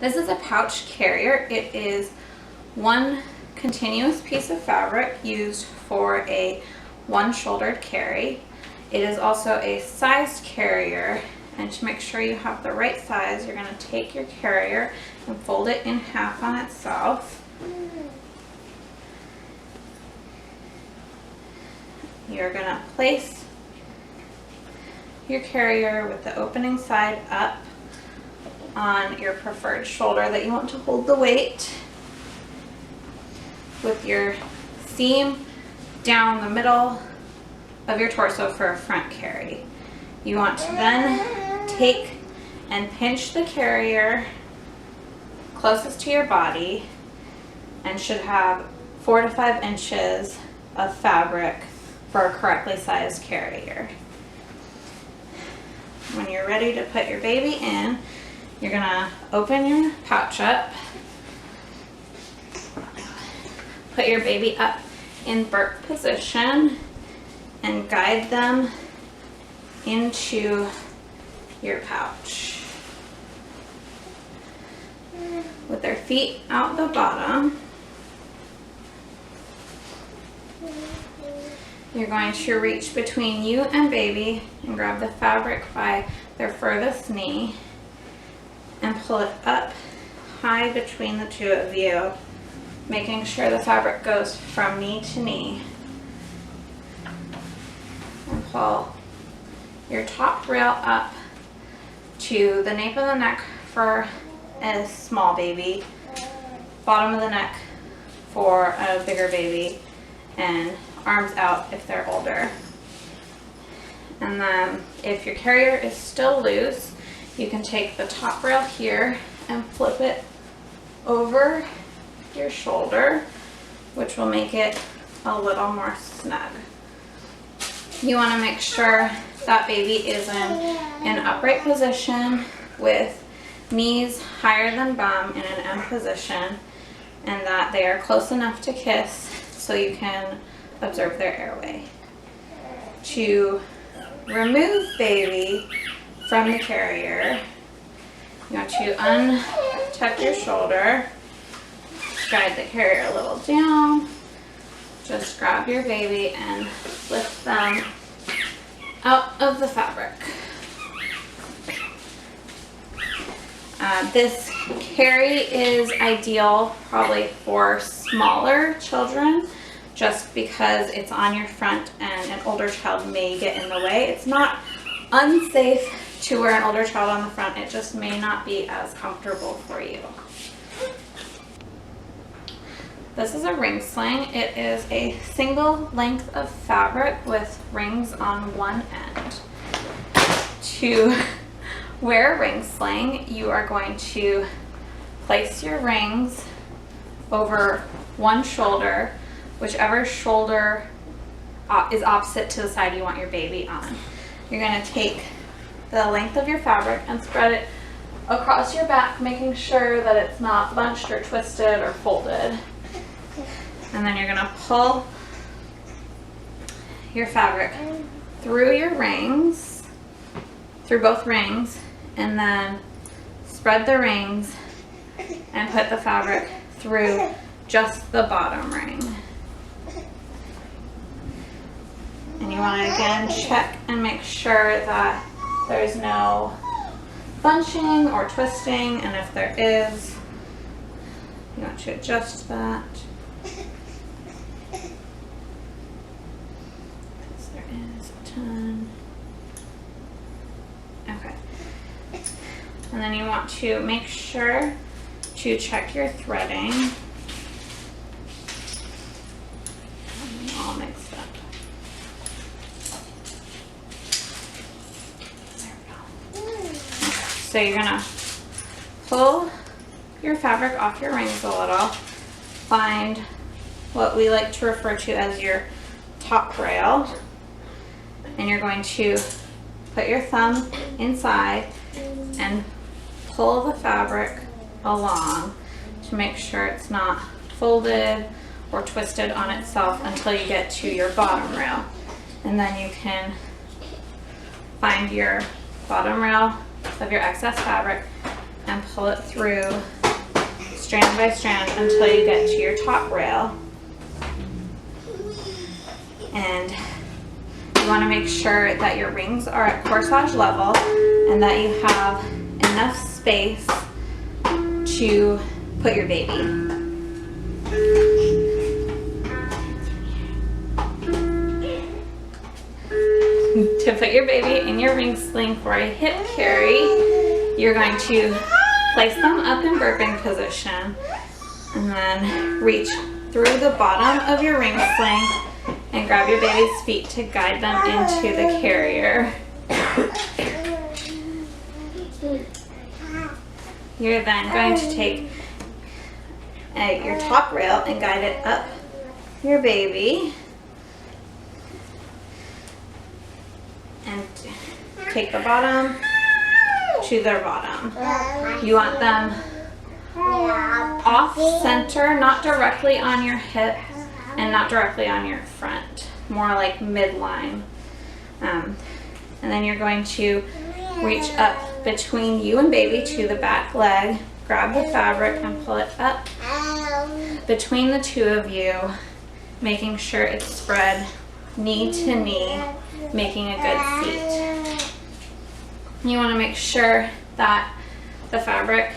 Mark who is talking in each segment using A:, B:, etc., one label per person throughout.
A: This is a pouch carrier. It is one continuous piece of fabric used for a one-shouldered carry. It is also a sized carrier, and to make sure you have the right size, you're going to take your carrier and fold it in half on itself. You're going to place your carrier with the opening side up on your preferred shoulder that you want to hold the weight, with your seam down the middle of your torso for a front carry. You want to then take and pinch the carrier closest to your body, and should have 4 to 5 inches of fabric for a correctly sized carrier. When you're ready to put your baby in, you're gonna open your pouch up, put your baby up in birth position, and guide them into your pouch. With their feet out the bottom, you're going to reach between you and baby and grab the fabric by their furthest knee and pull it up high between the two of you, making sure the fabric goes from knee to knee. And pull your top rail up to the nape of the neck for a small baby, bottom of the neck for a bigger baby, and arms out if they're older. And then if your carrier is still loose, you can take the top rail here and flip it over your shoulder, which will make it a little more snug. You want to make sure that baby is in an upright position with knees higher than bum in an M position, and that they are close enough to kiss so you can observe their airway. To remove baby from the carrier, you want to untuck your shoulder, guide the carrier a little down, just grab your baby and lift them out of the fabric. This carry is ideal probably for smaller children, just because it's on your front and an older child may get in the way. It's not unsafe to wear an older child on the front, it just may not be as comfortable for you. This is a ring sling. It is a single length of fabric with rings on one end. To wear a ring sling, you are going to place your rings over one shoulder, whichever shoulder is opposite to the side you want your baby on. You're going to take the length of your fabric and spread it across your back, making sure that it's not bunched or twisted or folded. And then you're going to pull your fabric through your rings, through both rings, and then spread the rings and put the fabric through just the bottom ring. And you want to again check and make sure that there's no bunching or twisting, and if there is, you want to adjust that. Because there is a ton. Okay. And then you want to make sure to check your threading. All mixed up. There we go. Okay. So you're gonna pull your fabric off your rings a little, find what we like to refer to as your top rail, and you're going to put your thumb inside and pull the fabric along to make sure it's not folded or twisted on itself until you get to your bottom rail. And then you can find your bottom rail of your excess fabric and pull it through strand by strand until you get to your top rail. And you want to make sure that your rings are at corsage level and that you have enough space to put your baby. To put your baby in your ring sling for a hip carry, you're going to place them up in burping position and then reach through the bottom of your ring sling and grab your baby's feet to guide them into the carrier. You're then going to take your top rail and guide it up your baby and take the bottom to their bottom. You want them off center, not directly on your hip and not directly on your front, more like midline. And then you're going to reach up between you and baby to the back leg, grab the fabric and pull it up between the two of you, making sure it's spread knee to knee, making a good seat. You want to make sure that the fabric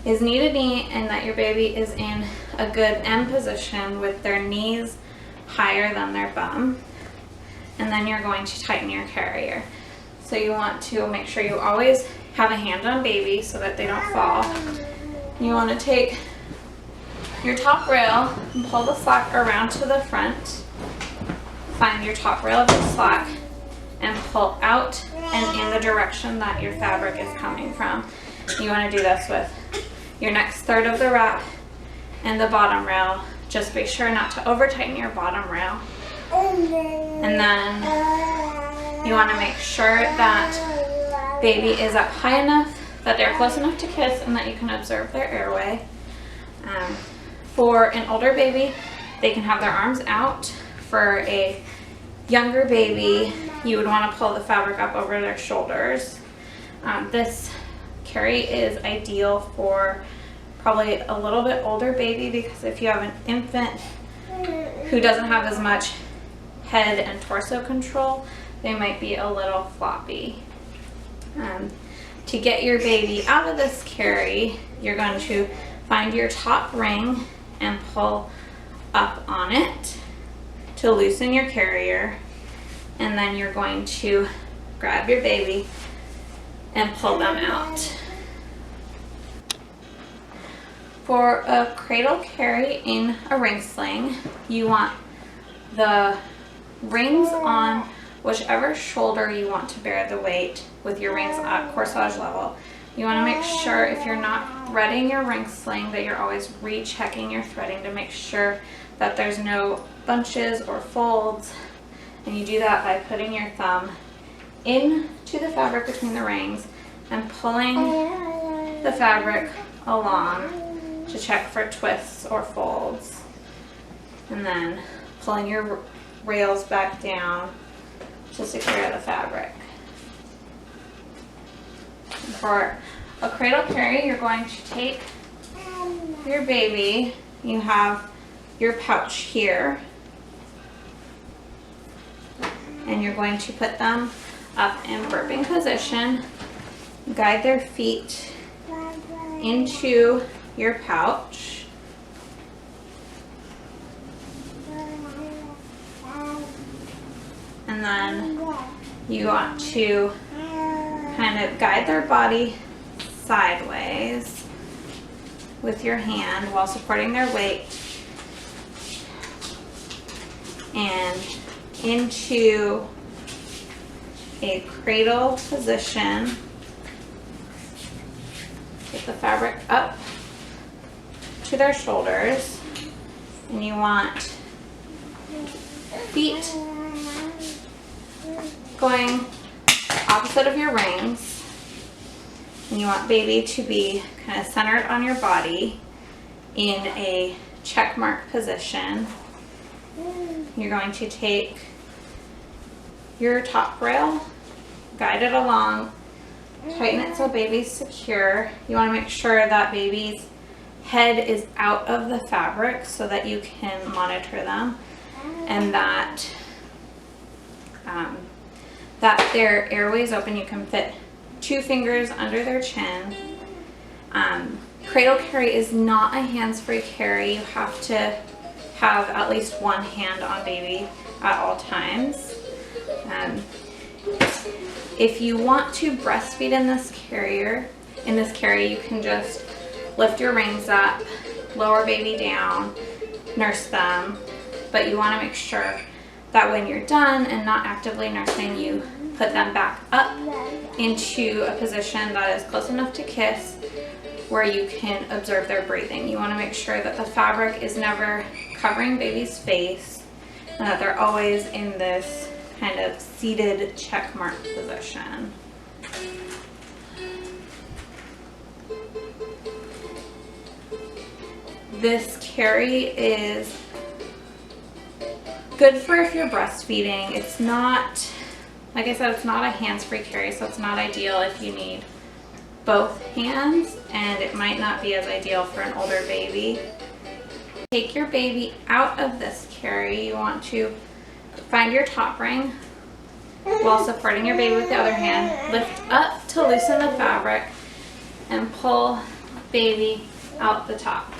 A: is knee to knee and that your baby is in a good M position with their knees higher than their bum. And then you're going to tighten your carrier. So you want to make sure you always have a hand on baby so that they don't fall. You want to take your top rail and pull the slack around to the front. Find your top rail of the slack and pull out and in the direction that your fabric is coming from. You want to do this with your next third of the wrap and the bottom rail. Just be sure not to over tighten your bottom rail. And then you want to make sure that baby is up high enough that they're close enough to kiss and that you can observe their airway. For an older baby, they can have their arms out. For a younger baby, you would want to pull the fabric up over their shoulders. This carry is ideal for probably a little bit older baby because if you have an infant who doesn't have as much head and torso control, they might be a little floppy. To get your baby out of this carry, you're going to find your top ring and pull up on it to loosen your carrier, and then you're going to grab your baby and pull them out. For a cradle carry in a ring sling, you want the rings on whichever shoulder you want to bear the weight with your rings at corsage level. You want to make sure if you're not threading your ring sling that you're always rechecking your threading to make sure that there's no bunches or folds. And you do that by putting your thumb into the fabric between the rings and pulling the fabric along to check for twists or folds. And then pulling your rails back down to secure the fabric. For a cradle carry, you're going to take your baby. You have your pouch here, and you're going to put them up in burping position. Guide their feet into your pouch. And then you want to kind of guide their body sideways with your hand while supporting their weight and into a cradle position. Get the fabric up to their shoulders, and you want feet going opposite of your rings, and you want baby to be kind of centered on your body in a check mark position. You're going to take your top rail, guide it along Tighten it so baby's secure. You want to make sure that baby's head is out of the fabric so that you can monitor them, and that that their airway is open. You can fit 2 fingers under their chin. Cradle carry is not a hands-free carry. You have to have at least one hand on baby at all times. If you want to breastfeed in this carry, you can just lift your reins up, lower baby down, nurse them, but you want to make sure that when you're done and not actively nursing, you put them back up into a position that is close enough to kiss where you can observe their breathing. You want to make sure that the fabric is never covering baby's face and that they're always in this kind of seated check mark position. This carry is good for if you're breastfeeding. It's not, like I said, it's not a hands-free carry, so it's not ideal if you need both hands, and it might not be as ideal for an older baby. Take your baby out of this carry. You want to find your top ring while supporting your baby with the other hand. Lift up to loosen the fabric and pull baby out the top.